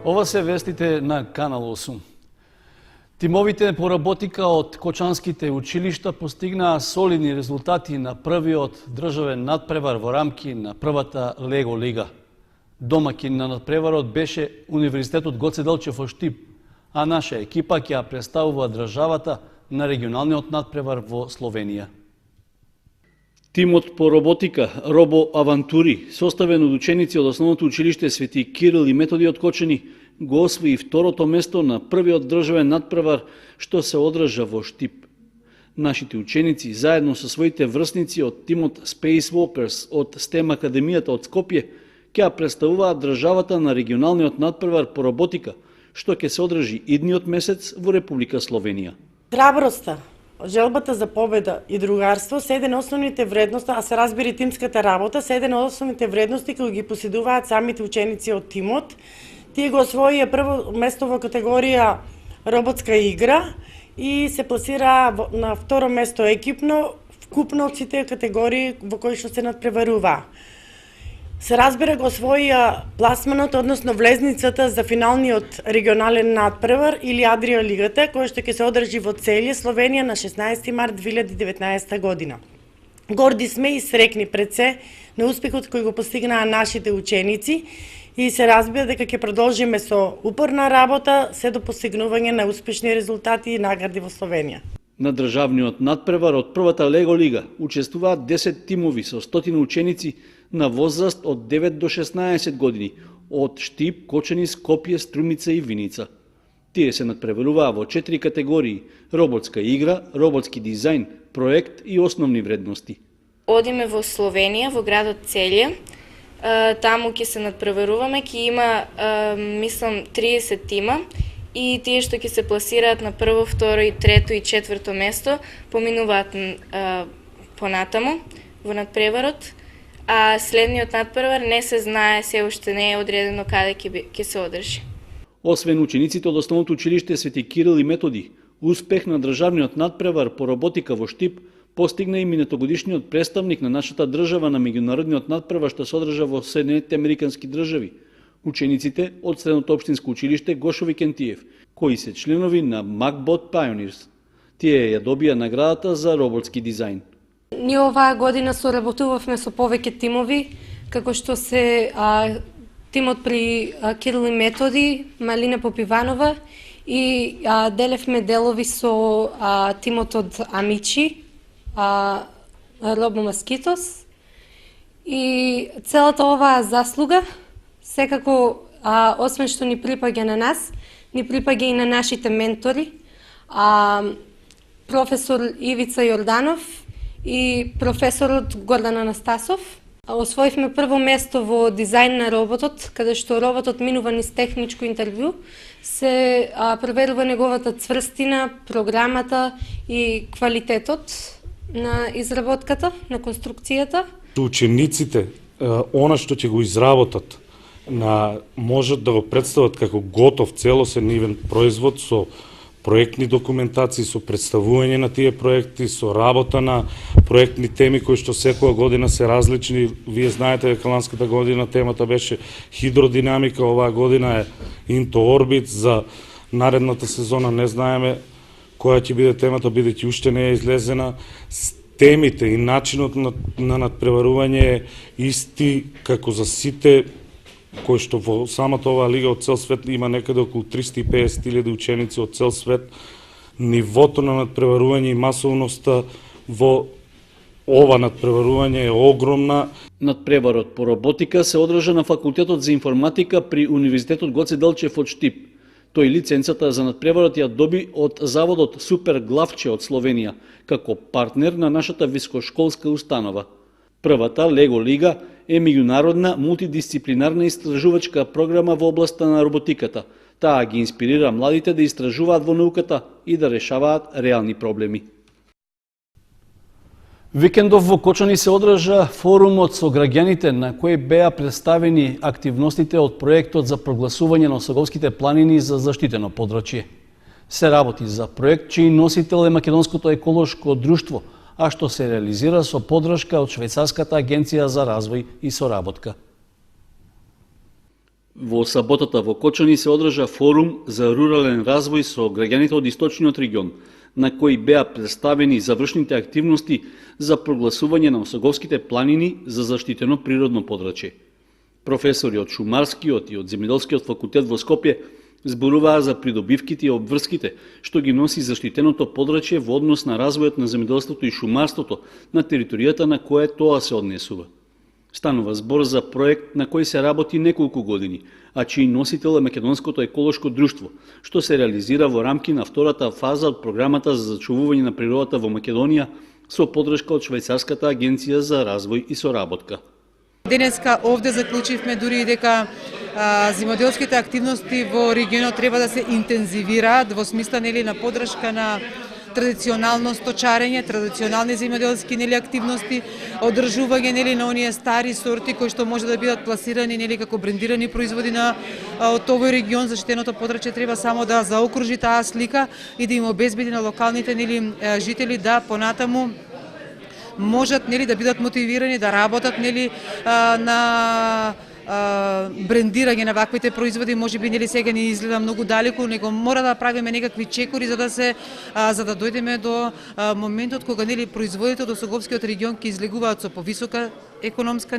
Ова се вестите на Канал 8. Тимовите по работика од кочанските училишта постигнаа солидни резултати на првиот државен надпревар во рамки на првата Лего лига. Домакин на надпреварот беше Универзитетот Гоце Делчев во Штип, а наша екипа ќе ја представува државата на регионалниот надпревар во Словенија. Тимот по роботика Робо Авантури, составен од ученици од основното училиште Свети Кирил и Методи од Кочани, го освои второто место на првиот државен надпревар што се одржа во Штип. Нашите ученици, заедно со своите врсници од тимот Space Walkers од STEM Академијата од Скопје, ќе ја представуваат државата на регионалниот надпревар по роботика, што ќе се одржи идниот месец во Република Словенија. Храброста, желбата за победа и другарство се еден основните вредности, а се разбира и тимската работа, се еден основните вредности кои ги поседуваат самите ученици од тимот. Тие го освоија прво место во категорија роботска игра и се пласира на второ место екипно, вкупно од сите категории во кои што се надпреварува. Се разбира го освоија пласманот, односно влезницата за финалниот регионален надпревар или Адриа лигата, која што ќе се одржи во Целје, Словенија на 16 март 2019 година. Горди сме и срекни пред се на успехот кој го постигнаа нашите ученици и се разбира дека ќе продолжиме со упорна работа се до постигнување на успешни резултати и награди во Словенија. На државниот надпревар од првата Лего лига учествуваат 10 тимови со 100 ученици на возраст од 9 до 16 години од Штип, Кочани, Скопје, Струмица и Виница. Тие се надпреваруваа во 4 категории: роботска игра, роботски дизајн, проект и основни вредности. Одиме во Словенија, во градот Целје. Таму ќе се надпреваруваме, ќе има, мислам, 30 тима и тие што ќе се пласираат на прво, второ и трето и четврто место поминуваат понатаму во надпреварот, а следниот надпревар не се знае, се уште не е одредено каде ќе се одржи. Освен учениците од основното училиште Свети Кирил и Методи, успех на државниот надпревар по роботика во Штип постигна и минатогодишниот представник на нашата држава на меѓународниот надпревар што се одржа во Соединетите Американски држави, учениците од Средното општинско училиште Гошо Викентиев, кои се членови на MacBot Pioneers. Тие ја добија наградата за роботски дизајн. Ние оваа година соработувавме со повеќе тимови, како што се тимот при Кирил и Методи, Малина Попиванова и делевме делови со тимот од Амичи, Робо Маскитос, и целата оваа заслуга секако, освен што ни припаѓа на нас, ни припаѓа и на нашите ментори, професор Ивица Јорданов и професорот Гордан Анастасов. Освоивме прво место во дизајн на роботот, каде што роботот минува низ техничко интервју, се проверува неговата цврстина, програмата и квалитетот на изработката, на конструкцијата. Учениците, она што ќе го изработат, можат да го представат како готов целосен нивен производ со проектни документации, со представување на тие проекти, со работа на проектни теми кои што секоја година се различни. Вие знаете дека ланската година темата беше хидродинамика, оваа година е Into Orbit, за наредната сезона не знаеме која ќе биде темата, бидејќи уште не е излезена. Темите и начинот на надпреварување е исти како за сите кои што во самата оваа лига од цел свет има некаде околу 350.000 ученици од цел свет. Нивото на надпреварување и масовноста во ова надпреварување е огромна. Надпреварот по роботика се одржа на Факултетот за информатика при Универзитетот Гоце Делчев од Штип. Тој лиценцата за надпреварот ја доби од заводот Супер Главче од Словенија, како партнер на нашата високошколска установа. Првата Лего лига е меѓународна мултидисциплинарна истражувачка програма во областа на роботиката. Таа ги инспирира младите да истражуваат во науката и да решаваат реални проблеми. Викендов во Кочани се одржа форумот со граѓаните на кој беа представени активностите од проектот за прогласување на Осоговските планини за заштитено подрачје. Се работи за проект чиј носител е Македонското еколошко друштво, а што се реализира со поддршка од Швајцарската агенција за развој и соработка. Во саботата во Кочани се одржа форум за рурален развој со граѓаните од источниот регион, на кој беа представени завршните активности за прогласување на Осоговските планини за заштитено природно подрачје. Професори од Шумарскиот и од Земјоделскиот факултет во Скопје зборуваа за придобивките и обврските што ги носи заштитеното подрачје во однос на развојот на земјоделството и шумарството на територијата на кое тоа се однесува. Станува збор за проект на кој се работи неколку години, а чиј носител е Македонското еколошко друштво, што се реализира во рамки на втората фаза од програмата за зачувување на природата во Македонија со поддршка од Швајцарската агенција за развој и соработка. Денеска овде заклучивме дури и дека земјоделските активности во регионот треба да се интензивираат во смисла на поддршка на традиционално сточарење, традиционални земјоделски активности, одржување на оние стари сорти кои што може да бидат пласирани како брендирани производи на од овој регион. Заштитеното подрачје треба само да заокружи таа слика и да им обезбеди на локалните жители да понатаму можат да бидат мотивирани да работат на брендирање на ваквите производи. Можеби сега ни изгледа многу далеку, него мора да правиме некакви чекори за да дојдеме до моментот кога производите од Осоговскиот регион ќе излегуваат со повисока економска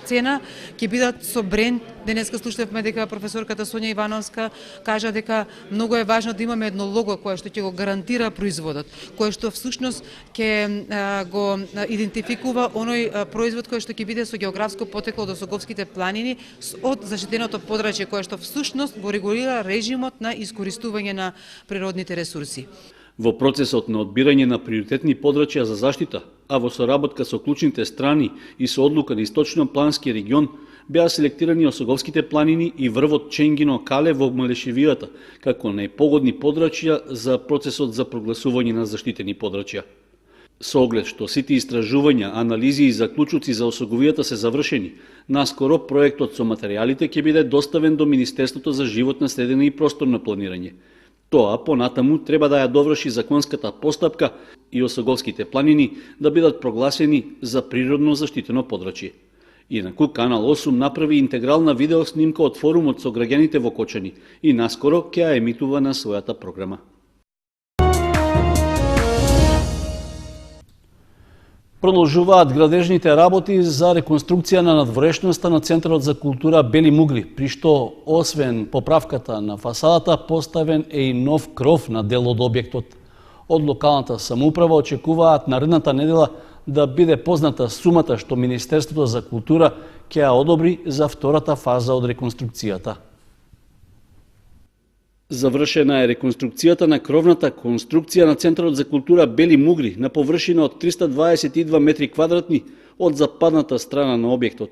цена, ќе бидат со бренд. Денеска слушавме дека професорката Сонја Ивановска кажа дека многу е важно да имаме едно лого кое што ќе го гарантира производот, кое што всушност ќе го идентификува оној производ кој што ќе биде со географско потекло од Осоговските планини, од заштитеното подрачје кое што всушност го регулира режимот на искористување на природните ресурси. Во процесот на одбирање на приоритетни подрачја за заштита, а во соработка со клучните страни и со одлука на Источно-плански регион, беа селектирани Осоговските планини и врвот Ченгино-Кале во Малешевијата, како најпогодни подрачја за процесот за прогласување на заштитени подрачја. Со оглед што сите истражувања, анализи и заклучоци за Осоговијата се завршени, наскоро проектот со материјалите ќе биде доставен до Министерството за животна средина и просторно планирање. Тоа понатаму треба да ја доврши законската постапка и Осоговските планини да бидат прогласени за природно заштитено подрачје. Инаку Канал 8 направи интегрална видеоснимка од форумот со граѓаните во Кочани и наскоро ќе ја емитува на својата програма. Продолжуваат градежните работи за реконструкција на надворешноста на Центарот за култура Бели Мугли, при што освен поправката на фасадата поставен е и нов кров на дел од објектот. Од локалната самоуправа очекуваат наредната недела да биде позната сумата што Министерството за култура ќе ја одобри за втората фаза од реконструкцијата. Завршена е реконструкцијата на кровната конструкција на Центарот за култура Бели Мугли на површина од 322 метри квадратни од западната страна на објектот.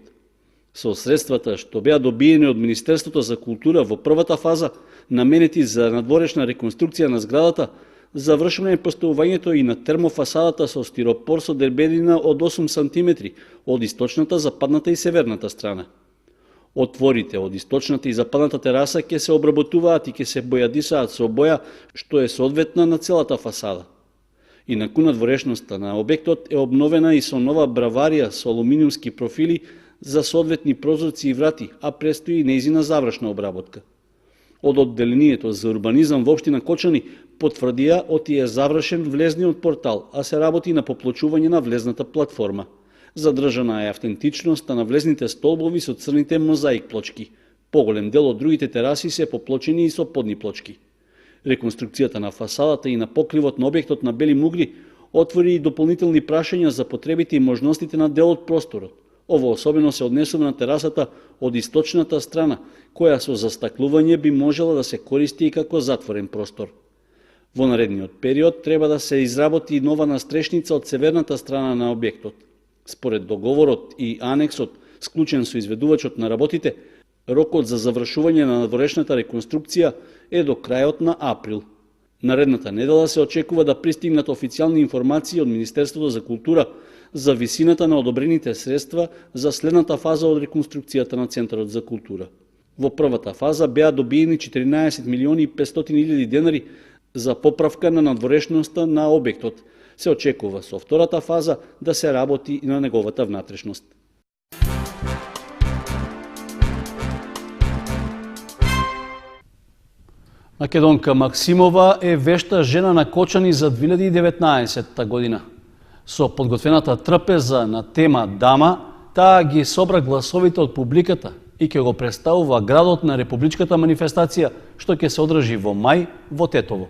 Со средствата што беа добиени од Министерството за култура во првата фаза, наменети за надворешна реконструкција на зградата, завршено е поставувањето и на термофасадата со стиропор со дебелина од 8 см од источната, западната и северната страна. Отворите од источната и западната тераса ќе се обработуваат и ќе се бојадисаат со боја што е соодветна на целата фасада. Инаку надворешноста на објектот е обновена и со нова браварија со алуминиумски профили за соодветни прозорци и врати, а престои нејзина завршна обработка. Од одделението за урбанизам во општина Кочани потврдија оти е завршен влезниот портал, а се работи на поплочување на влезната платформа. Задржана е автентичноста на влезните столбови со црните мозаик плочки. Поголем дел од другите тераси се поплочени и со подни плочки. Реконструкцијата на фасадата и на покривот на објектот на Бели Мугли отвори и дополнителни прашања за потребите и можностите на дел од просторот. Ово особено се однесува на терасата од источната страна, која со застаклување би можела да се користи и како затворен простор. Во наредниот период треба да се изработи нова настрешница од северната страна на објектот. Според договорот и анексот, склучен со изведувачот на работите, рокот за завршување на надворешната реконструкција е до крајот на април. Наредната недела се очекува да пристигнат официјални информации од Министерството за култура за висината на одобрените средства за следната фаза од реконструкцијата на Центарот за култура. Во првата фаза беа добиени 14 милиони и 500 илјади денари за поправка на надворешноста на објектот. Се очекува со втората фаза да се работи и на неговата внатрешност. Македонка Максимова е вешта жена на Кочани за 2019 година. Со подготвената трпеза на тема Дама, таа ги собра гласовите од публиката и ќе го представува градот на републичката манифестација, што ќе се одржи во мај во Тетово.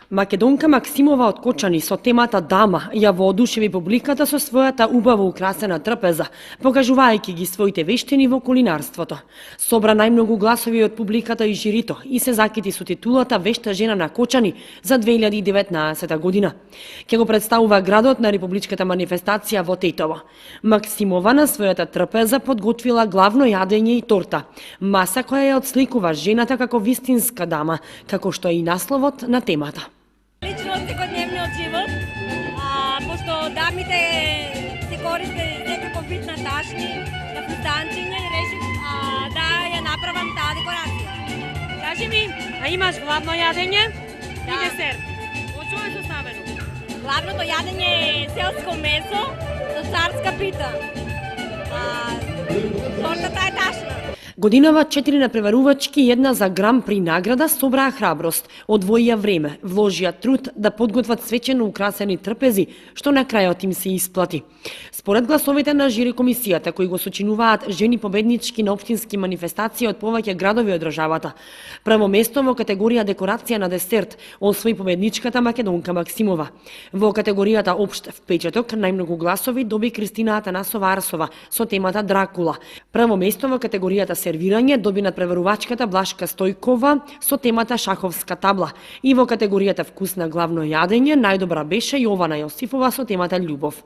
Македонка Максимова од Кочани со темата Дама ја воодушеви публиката со својата убаво украсена трпеза, покажувајќи ги своите вештини во кулинарството. Собра најмногу гласови од публиката и жирито и се закити со титулата Вешта жена на Кочани за 2019 година. Ќе го представува градот на републичката манифестација во Тетово. Максимова на својата трпеза подготвила главно јадење и торта, маса која ја отсликува жената како вистинска дама, како што е и насловот на темата. Лично од секојдневниот живот, пошто дамите се користе секако вид на ташни, на фустанчиња и решив да ја направам таа декорација. Кажи ми, а имаш главно јадење и десерт? Од што е составено? Главното јадење е селско месо со царска пита. Тортата е ташна. Годинава 4 напреварувачки и една за Гран При награда собраа храброст, одвоија време, вложија труд да подготват свечено украсени трпези, што на крајот им се исплати. Според гласовите на жири комисијата, кои го сочинуваат жени победнички на општински манифестации од повеќе градови од државата, прво место во категорија декорација на десерт освои победничката Македонка Максимова. Во категоријата општ впечаток најмногу гласови доби Кристина Атанасова Арсова со темата Дракула. Прво место во категоријата сервирање доби надпреварувачката Блашка Стојкова со темата Шаховска табла и во категоријата вкус на главно јадење најдобра беше Јована Јосифова со темата Љубов.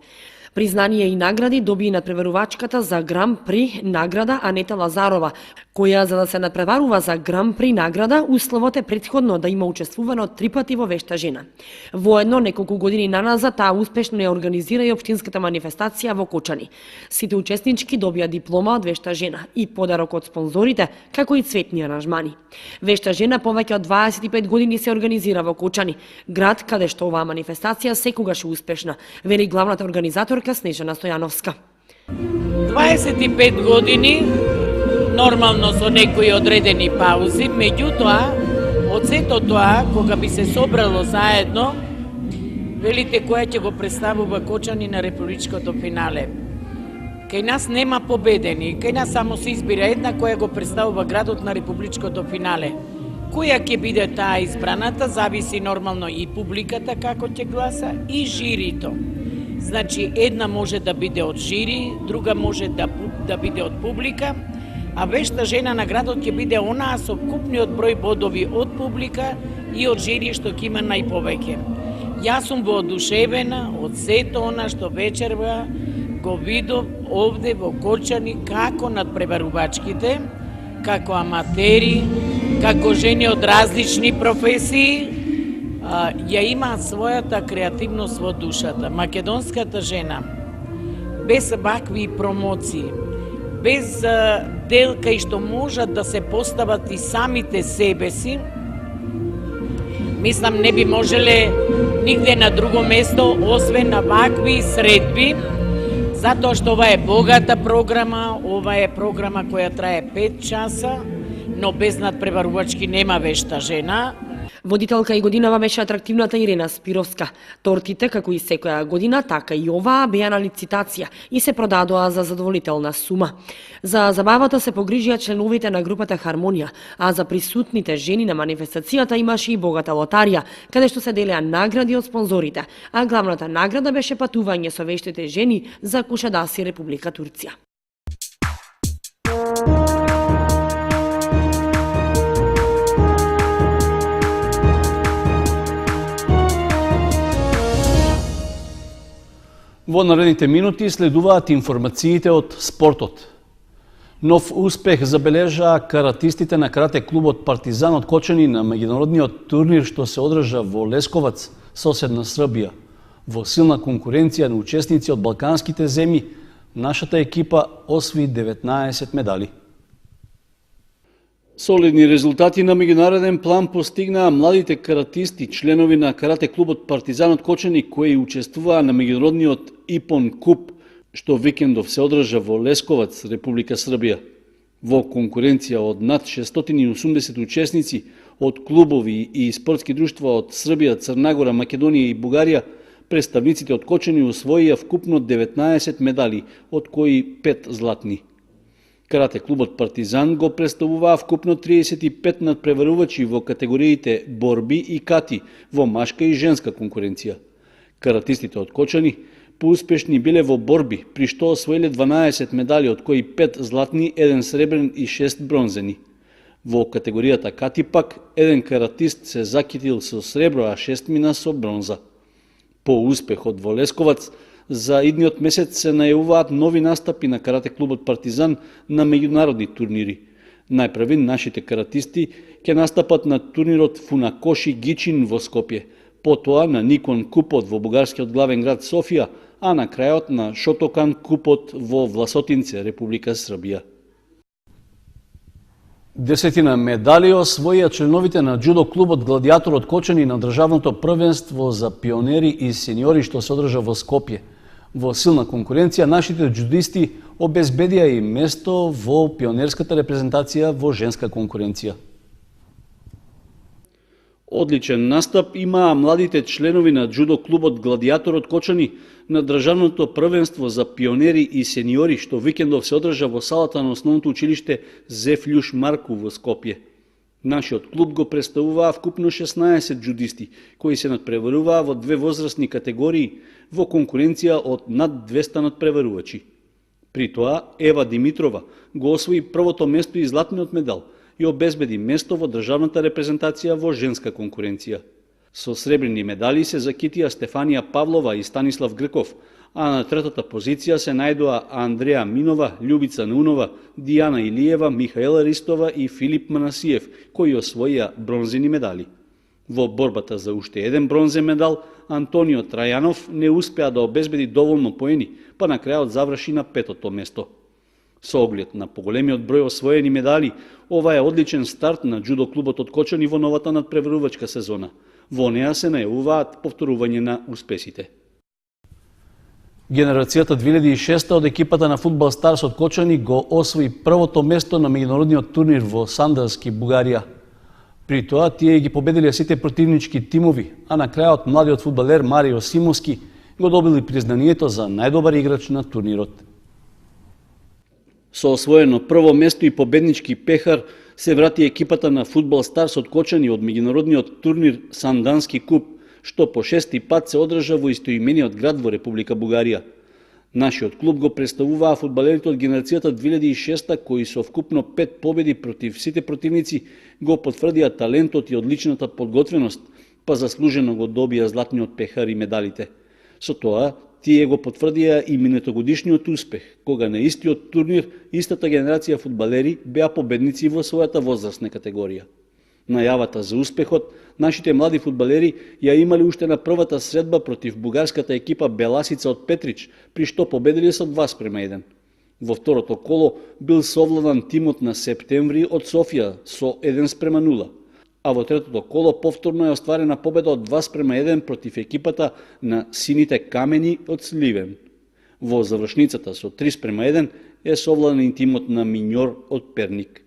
Признание и награди доби и надпреварувачката за Гран При награда Анета Лазарова, која за да се надпреварува за Гран При награда, условот е претходно да има учествувано 3 пати во Вешта жена. Воедно, неколку години наназад, таа успешно ја организира и општинската манифестација во Кочани. Сите учеснички добија диплома од Вешта жена и подарок од спонзорите, како и цветни аранжмани. Вешта жена повеќе од 25 години се организира во Кочани, град каде што оваа манифестација секогаш е успешна, вели главната организатор Снежана Стојановска. 25 години, нормално со некои одредени паузи, меѓутоа, од сето тоа, кога би се собрало заедно, велите која ќе го представува Кочани на републичкото финале. Кај нас нема победени, кај нас само се избира една која го представува градот на републичкото финале. Која ќе биде таа избраната, зависи нормално и публиката како ќе гласа и жирито. Значи, една може да биде од жири, друга може да биде од публика, а Вешта жена на градот ќе биде онаа со вкупниот број бодови од публика и од жири што ќе има најповеќе. Јас сум воодушевена од сето она што вечерва го видов овде во Кочани како надпреварувачките, како аматери, како жени од различни професии, ја има својата креативност во душата. Македонската жена, без вакви промоции, без дел кај што можат да се постават и самите себе си, мислам не би можеле нигде на друго место, освен на вакви средби, затоа што ова е богата програма, ова е програма која трае 5 часа, но без надпреварувачки нема Вешта жена. Водителка и годинава беше атрактивната Ирена Спировска. Тортите, како и секоја година, така и оваа беа на лицитација и се продадоа за задоволителна сума. За забавата се погрижија членовите на групата Хармонија, а за присутните жени на манифестацијата имаше и богата лотарија, каде што се делеа награди од спонзорите, а главната награда беше патување со вештите жени за Кушадаси, Република Турција. Во наредните минути следуваат информациите од спортот. Нов успех забележаа каратистите на карате клубот Партизан од Кочани на меѓународниот турнир што се одржа во Лесковац, соседна Србија. Во силна конкуренција на учесници од балканските земји, нашата екипа освои 19 медали. Солидни резултати на меѓународен план постигнаа младите каратисти, членови на карате клубот Партизан од Кочани, кои учествуваа на меѓународниот ИПОН куп, што викендов се одржа во Лесковац, Република Србија. Во конкуренција од над 680 учесници од клубови и спортски друштва од Србија, Црнагора, Македонија и Бугарија, представниците од Кочани усвоија вкупно 19 медали, од кои 5 златни. Карате клубот Партизан го представуваа вкупно 35 надпреварувачи во категориите борби и кати во машка и женска конкуренција. Каратистите од Кочани поуспешни биле во борби, при што освоиле 12 медали, од кои 5 златни, 1 сребрен и 6 бронзени. Во категоријата кати пак, еден каратист се закитил со сребро, а 6 мина со бронза. По успехот во Лесковац, за идниот месец се најавуваат нови настапи на карате клубот Партизан на меѓународни турнири. Најпрви нашите каратисти ќе настапат на турнирот Фунакоши Гичин во Скопје, потоа на Никон Купот во бугарскиот главен град Софија, а на крајот на Шотокан Купот во Власотинце, Република Србија. 10 медали освоија членовите на џудо клубот Гладиатор од Кочани на државното првенство за пионери и сениори што се одржа во Скопје. Во силна конкуренција нашите џудисти обезбедија и место во пионерската репрезентација во женска конкуренција. Одличен настап имаа младите членови на џудо клубот Гладиатор од Кочани на државното првенство за пионери и сениори што викендов се одржа во салата на основното училиште Зеф Лјуш Марку во Скопје. Нашиот клуб го представуваа вкупно 16 џудисти, кои се надпреваруваа во две возрастни категории во конкуренција од над 200 надпреварувачи. При тоа Ева Димитрова го освои првото место и златниот медал и обезбеди место во државната репрезентација во женска конкуренција. Со сребрени медали се закитија Стефанија Павлова и Станислав Грков, а на третата позиција се најдоа Андреа Минова, Љубица Нунова, Дијана Илиева, Михаела Ристова и Филип Манасиев, кои освоија бронзени медали. Во борбата за уште еден бронзен медал, Антонио Трајанов не успеа да обезбеди доволно поени, па на крајот заврши на 5-то место. Со оглед на поголемиот број освоени медали, ова е одличен старт на џудо клубот од Кочани во новата надпреварувачка сезона. Во неа се најавуваат повторување на успесите. Генерацијата 2006 од екипата на Фудбал Старс од Кочани го освои првото место на меѓународниот турнир во Сандански, Бугарија. При тоа тие ги победиле сите противнички тимови, а на крајот младиот фудбалер Марио Симовски го добили признанието за најдобар играч на турнирот. Со освоено прво место и победнички пехар се врати екипата на Фудбал Старс од Кочани од меѓународниот турнир Сандански куп, што по 6-ти пат се одржа во истоимениот град во Република Бугарија. Нашиот клуб го представуваа фудбалерите од генерацијата 2006 кои со вкупно 5 победи против сите противници го потврдија талентот и одличната подготвеност, па заслужено го добија златниот пехар и медалите. Со тоа, тие го потврдија и минатогодишниот успех, кога на истиот турнир истата генерација фудбалери беа победници во својата возрастна категорија. Најавата за успехот, нашите млади фудбалери ја имале уште на првата средба против бугарската екипа Беласица од Петрич, при што победиле со 2:1. Во второто коло бил совладан тимот на Септември од Софија со 1:0, а во третото коло повторно е остварена победа од 2:1 против екипата на Сините камени од Сливен. Во завршницата со 3:1 е совладан и тимот на Миньор од Перник.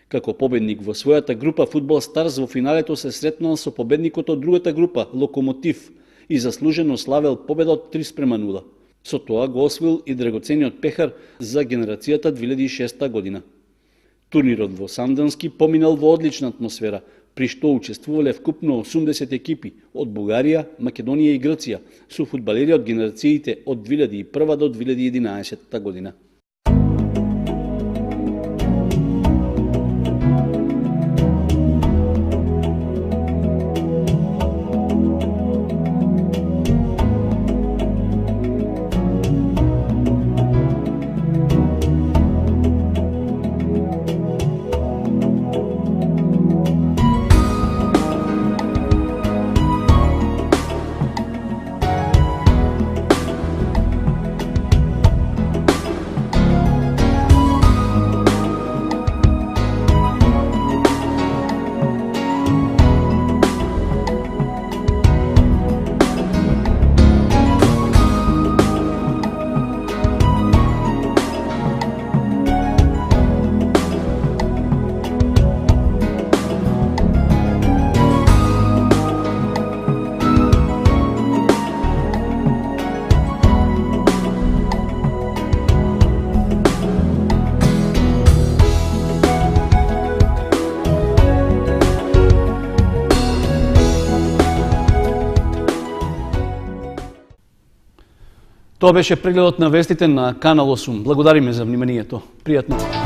Како победник во својата група, Фудбал Старс во финалето се сретнал со победникот од другата група, Локомотив, и заслужено славел победа од 3:0. Со тоа го освоил и драгоцениот пехар за генерацијата 2006 година. Турнирот во Сандански поминал во одлична атмосфера, при што учествувале вкупно 80 екипи од Бугарија, Македонија и Грција, со фудбалери од генерациите од 2001 до 2011 година. Тоа беше прегледот на вестите на Канал 8. Благодариме за вниманието. Пријатно.